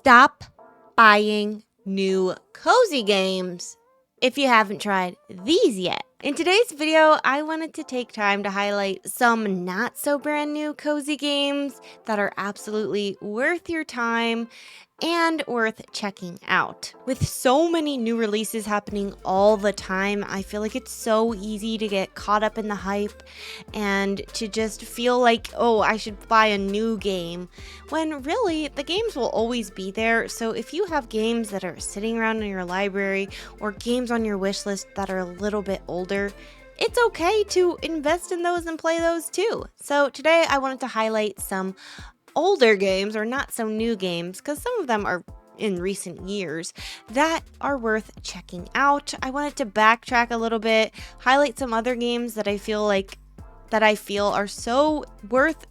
Stop buying new cozy games if you haven't tried these yet. In today's video, I wanted to take time to highlight some not so brand new cozy games that are absolutely worth your time and worth checking out. With so many new releases happening all the time, I feel like it's so easy to get caught up in the hype and to just feel like, oh, I should buy a new game, when really the games will always be there. So if you have games that are sitting around in your library or games on your wish list that are a little bit older, it's okay to invest in those and play those too. So today I wanted to highlight some older games, or not so new games, because some of them are in recent years, that are worth checking out. I wanted to backtrack a little bit, highlight some other games that I feel are so worth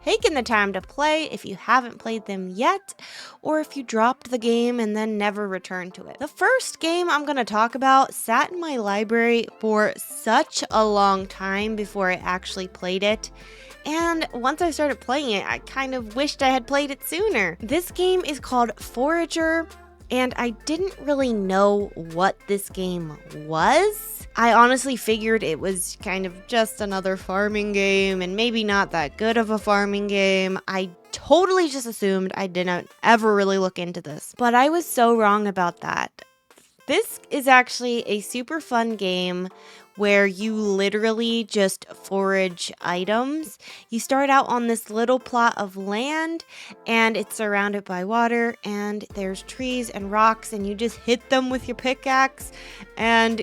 taking the time to play if you haven't played them yet, or if you dropped the game and then never returned to it. The first game I'm going to talk about sat in my library for such a long time before I actually played it. And once I started playing it, I kind of wished I had played it sooner. This game is called Forager, and I didn't really know what this game was. I honestly figured it was kind of just another farming game, and maybe not that good of a farming game. I totally just assumed. I didn't ever really look into this, but I was so wrong about that. This is actually a super fun game where you literally just forage items. You start out on this little plot of land, and it's surrounded by water, and there's trees and rocks, and you just hit them with your pickaxe and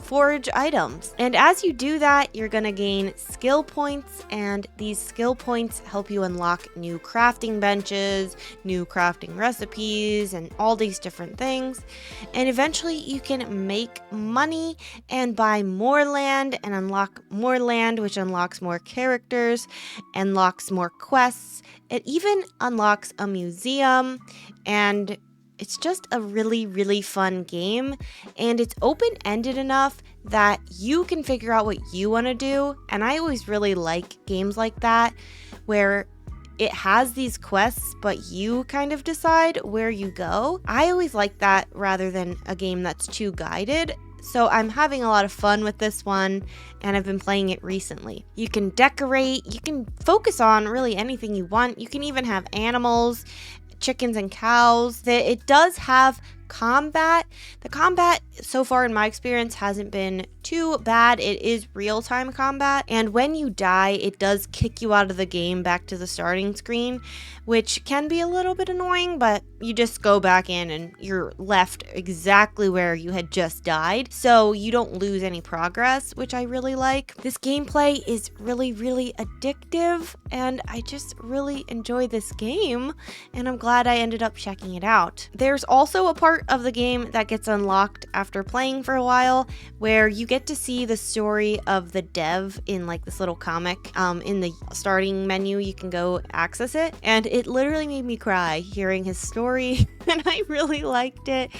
forage items. And as you do that, you're gonna gain skill points, and these skill points help you unlock new crafting benches, new crafting recipes, and all these different things. And eventually you can make money and buy more land and unlock more land, which unlocks more characters, unlocks more quests. It even unlocks a museum, and it's just a really, really fun game, and it's open-ended enough that you can figure out what you want to do. And I always really like games like that, where it has these quests, but you kind of decide where you go. I always like that rather than a game that's too guided. So I'm having a lot of fun with this one, and I've been playing it recently. You can decorate, you can focus on really anything you want. You can even have animals, chickens and cows. It does have combat. The combat so far in my experience hasn't been too bad. It is real-time combat, and when you die, it does kick you out of the game back to the starting screen, which can be a little bit annoying, but you just go back in and you're left exactly where you had just died, so you don't lose any progress, which I really like. This gameplay is really, really addictive, and I just really enjoy this game, and I'm glad I ended up checking it out. There's also a part of the game that gets unlocked after playing for a while, where you get to see the story of the dev in like this little comic. In the starting menu, you can go access it, and it literally made me cry hearing his story, and I really liked it,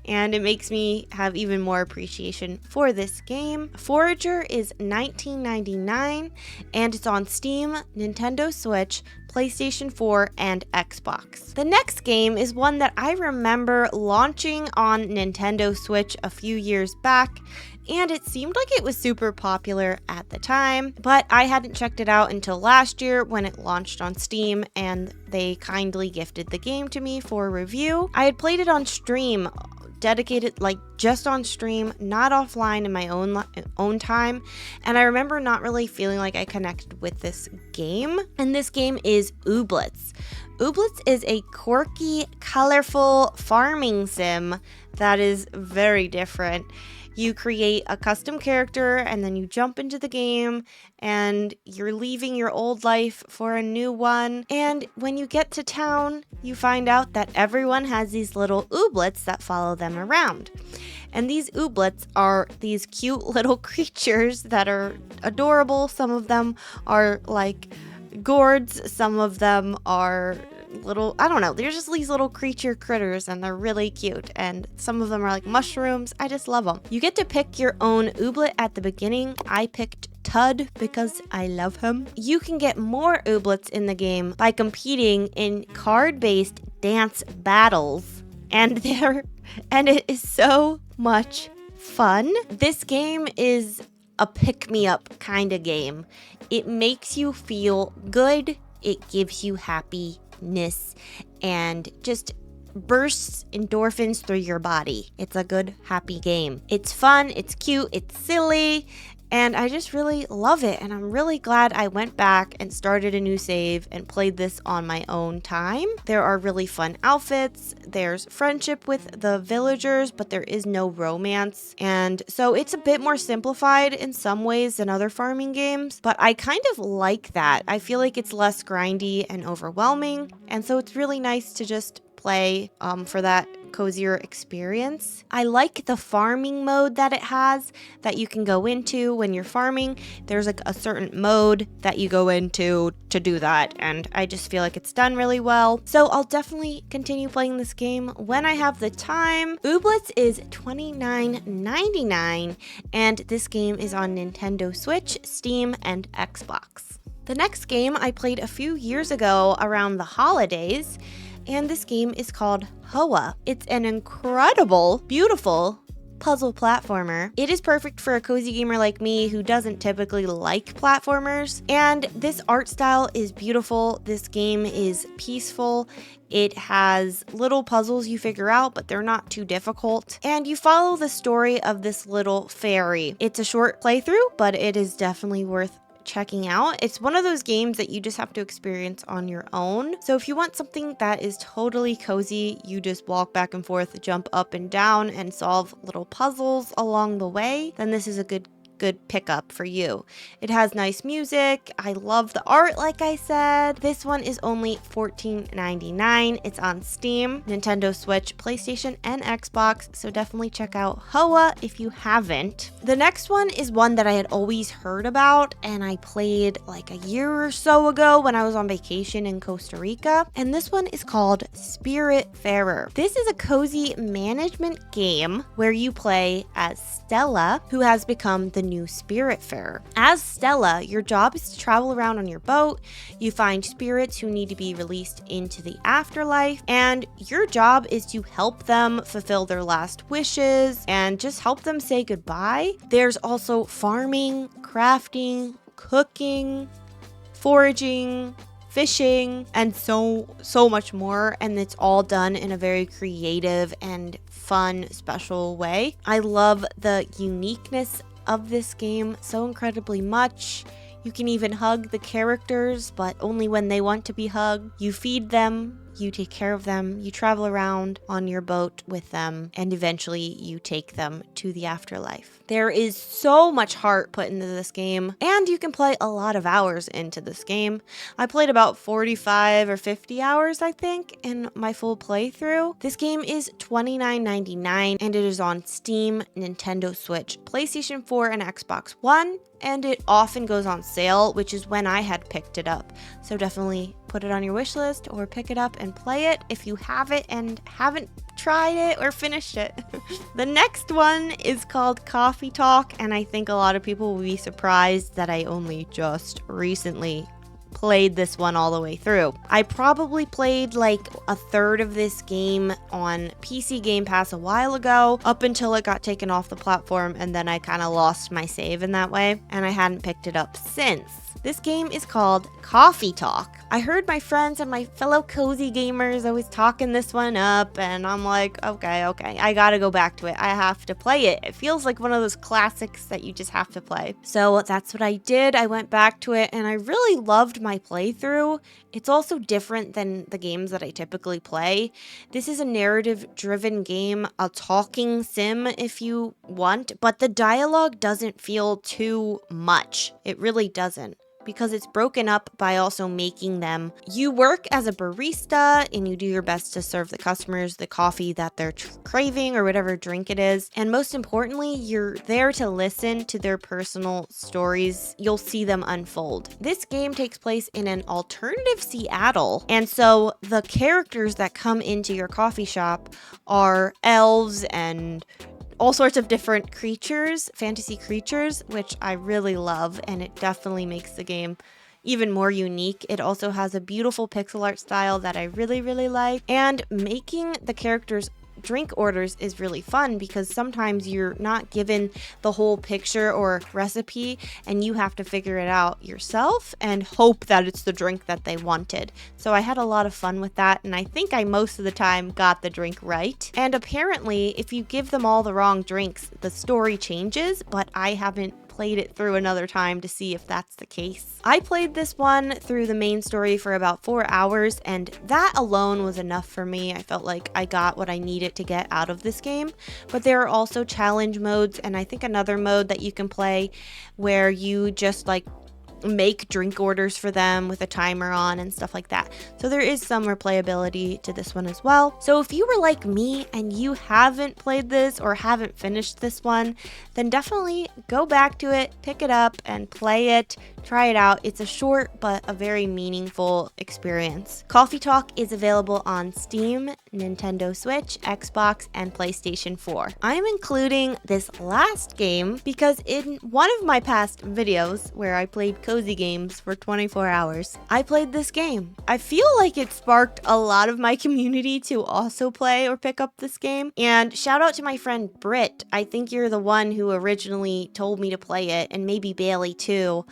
and it makes me have even more appreciation for this game. Forager is $19.99, and it's on Steam, Nintendo Switch, PlayStation 4, and Xbox. The next game is one that I remember launching on Nintendo Switch a few years back, and it seemed like it was super popular at the time, but I hadn't checked it out until last year when it launched on Steam, and they kindly gifted the game to me for review. I had played it on stream, dedicated like just on stream, not offline in my own time, and I remember not really feeling like I connected with this game. And this game is Ooblets. Ooblets is a quirky, colorful farming sim that is very different. You create a custom character, and then you jump into the game, and you're leaving your old life for a new one. And when you get to town, you find out that everyone has these little ooblets that follow them around. And these ooblets are these cute little creatures that are adorable. Some of them are like gourds, some of them are little, I don't know, they're just these little creature critters, and they're really cute, and some of them are like mushrooms. I just love them. You get to pick your own ooblet at the beginning. I picked Tud because I love him. You can get more ooblets in the game by competing in card-based dance battles, and it is so much fun. This game is a pick-me-up kind of game. It makes you feel good, it gives you happiness, and just bursts endorphins through your body. It's a good, happy game. It's fun, it's cute, it's silly, and I just really love it. And I'm really glad I went back and started a new save and played this on my own time. There are really fun outfits. There's friendship with the villagers, but there is no romance. And so it's a bit more simplified in some ways than other farming games, but I kind of like that. I feel like it's less grindy and overwhelming. And so it's really nice to just play for that cozier experience. I like the farming mode that it has that you can go into when you're farming. There's like a certain mode that you go into to do that, and I just feel like it's done really well. So I'll definitely continue playing this game when I have the time. Ooblets is $29.99, and this game is on Nintendo Switch, Steam, and Xbox. The next game I played a few years ago around the holidays, and this game is called Hoa. It's an incredible, beautiful puzzle platformer. It is perfect for a cozy gamer like me who doesn't typically like platformers, and this art style is beautiful. This game is peaceful. It has little puzzles you figure out, but they're not too difficult. And you follow the story of this little fairy. It's a short playthrough, but it is definitely worth checking out. It's one of those games that you just have to experience on your own. So if you want something that is totally cozy, you just walk back and forth, jump up and down, and solve little puzzles along the way, then this is a good pickup for you. It has nice music. I love the art, like I said. This one is only $14.99. It's on Steam, Nintendo Switch, PlayStation, and Xbox, so definitely check out Hoa if you haven't. The next one is one that I had always heard about, and I played like a year or so ago when I was on vacation in Costa Rica, and this one is called Spiritfarer. This is a cozy management game where you play as Stella, who has become the new Spiritfarer. As Stella, your job is to travel around on your boat. You find spirits who need to be released into the afterlife, and your job is to help them fulfill their last wishes and just help them say goodbye. There's also farming, crafting, cooking, foraging, fishing, and so much more, and it's all done in a very creative and fun, special way. I love the uniqueness of this game so incredibly much. You can even hug the characters, but only when they want to be hugged. You feed them, you take care of them, you travel around on your boat with them, and eventually you take them to the afterlife. There is so much heart put into this game, and you can play a lot of hours into this game. I played about 45 or 50 hours, I think, in my full playthrough. This game is $29.99, and it is on Steam, Nintendo Switch, PlayStation 4, and Xbox One, and it often goes on sale, which is when I had picked it up. So definitely put it on your wish list or pick it up and play it if you have it and haven't tried it or finished it. The next one is called Coffee Talk, and I think a lot of people will be surprised that I only just recently played this one all the way through. I probably played like a third of this game on PC Game Pass a while ago, up until it got taken off the platform, and then I kind of lost my save in that way, and I hadn't picked it up since. This game is called Coffee Talk. I heard my friends and my fellow cozy gamers always talking this one up, and I'm like, okay, I gotta go back to it. I have to play it. It feels like one of those classics that you just have to play. So that's what I did. I went back to it, and I really loved my playthrough. It's also different than the games that I typically play. This is a narrative-driven game, a talking sim if you want, but the dialogue doesn't feel too much. It really doesn't, because it's broken up by also making them. You work as a barista and you do your best to serve the customers the coffee that they're craving or whatever drink it is. And most importantly, you're there to listen to their personal stories. You'll see them unfold. This game takes place in an alternative Seattle. And so the characters that come into your coffee shop are elves and all sorts of different creatures, fantasy creatures, which I really love, and it definitely makes the game even more unique. It also has a beautiful pixel art style that I really, really like. And making the characters drink orders is really fun because sometimes you're not given the whole picture or recipe and you have to figure it out yourself and hope that it's the drink that they wanted. So I had a lot of fun with that, and I think I most of the time got the drink right. And apparently if you give them all the wrong drinks, the story changes, but I haven't played it through another time to see if that's the case. I played this one through the main story for about 4 hours, and that alone was enough for me. I felt like I got what I needed to get out of this game, but there are also challenge modes, and I think another mode that you can play where you just like make drink orders for them with a timer on and stuff like that. So there is some replayability to this one as well. So if you were like me and you haven't played this or haven't finished this one, then definitely go back to it, pick it up and play it, try it out. It's a short but a very meaningful experience. Coffee Talk is available on Steam, Nintendo Switch, Xbox, and PlayStation 4. I'm including this last game because in one of my past videos where I played cozy games for 24 hours, I played this game. I feel like it sparked a lot of my community to also play or pick up this game. And shout out to my friend Britt. I think you're the one who originally told me to play it, and maybe Bailey too.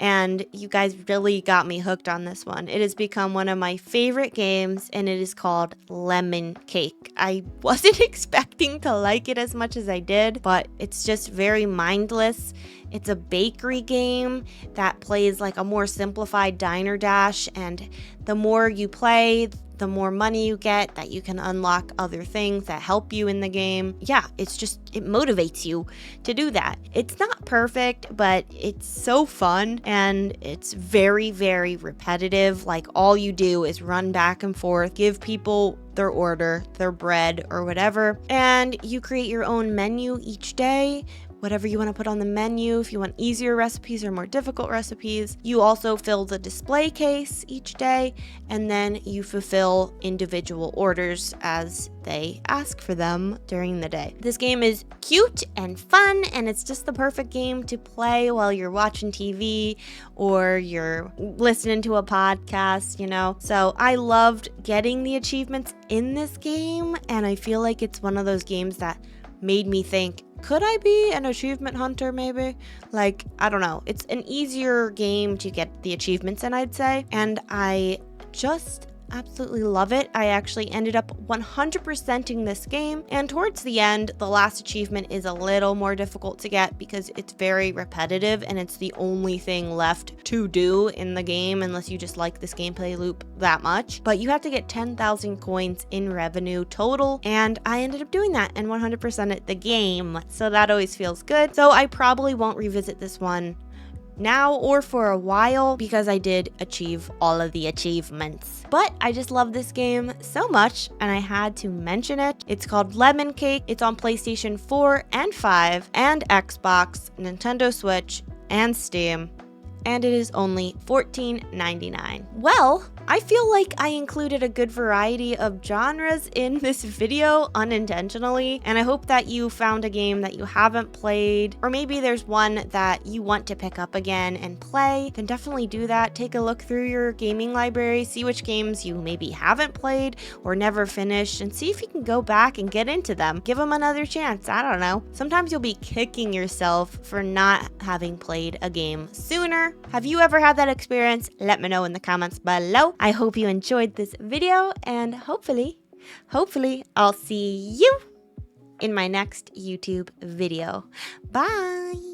And you guys really got me hooked on this one. It has become one of my favorite games, and it is called LemonCake. I wasn't expecting to like it as much as I did, but it's just very mindless. It's a bakery game that plays like a more simplified diner dash, and the more you play, the more money you get that you can unlock other things that help you in the game. Yeah, it motivates you to do that. It's not perfect, but it's so fun, and it's very, very repetitive. Like all you do is run back and forth, give people their order, their bread or whatever, and you create your own menu each day. Whatever you want to put on the menu, if you want easier recipes or more difficult recipes. You also fill the display case each day, and then you fulfill individual orders as they ask for them during the day. This game is cute and fun, and it's just the perfect game to play while you're watching TV or you're listening to a podcast, you know? So I loved getting the achievements in this game, and I feel like it's one of those games that made me think, could I be an achievement hunter maybe? Like, I don't know. It's an easier game to get the achievements in, I'd say. And I just absolutely love it. I actually ended up 100%ing this game, and towards the end, the last achievement is a little more difficult to get because it's very repetitive and it's the only thing left to do in the game unless you just like this gameplay loop that much. But you have to get 10,000 coins in revenue total, and I ended up doing that and 100%ed the game, so that always feels good. So I probably won't revisit this one now or for a while because I did achieve all of the achievements. But I just love this game so much, and I had to mention it. It's called LemonCake. It's on PlayStation 4 and 5 and Xbox, Nintendo Switch, and Steam. And it is only $14.99. Well, I feel like I included a good variety of genres in this video unintentionally, and I hope that you found a game that you haven't played, or maybe there's one that you want to pick up again and play. Then definitely do that. Take a look through your gaming library, see which games you maybe haven't played or never finished, and see if you can go back and get into them. Give them another chance. I don't know. Sometimes you'll be kicking yourself for not having played a game sooner. Have you ever had that experience? Let me know in the comments below. I hope you enjoyed this video, and hopefully I'll see you in my next YouTube video. Bye!